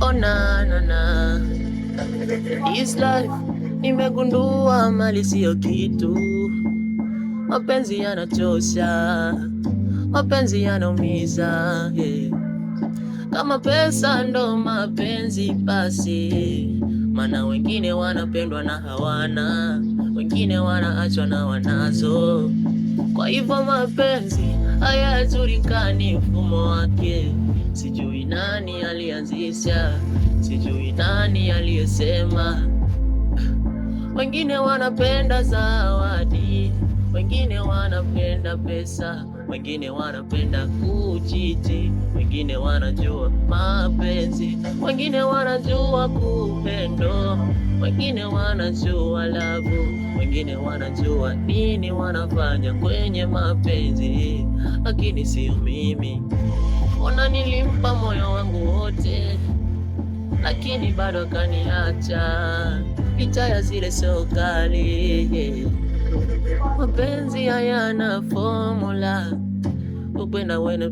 Oh na na na, this life nimegundua mali sio kitu. Mapenzi yanachosha, mapenzi yanaumiza, yeah. Kama pesa ndo mapenzi basi, mana wengine wanapendwa na hawana, wengine wanaachwa na wanazo. Kwa hivyo mapenzi hayajulikani mfumo wake, sijui nani alianzisha, sijui nani aliyesema. Wengine wanapenda zawadi, wengine wanapenda pesa, wengine wanapenda kujiji, wengine wanajua mapenzi, wengine wanajua kupendo, wengine wanajua lavu, wengine wanajua nini wanafanya kwenye mapenzi. Lakini sio mimi, ona nilimpa moyo wangu wote, lakini bado kaniacha, licha ya zile sokali. Mapenzi hayana formula, upenda wena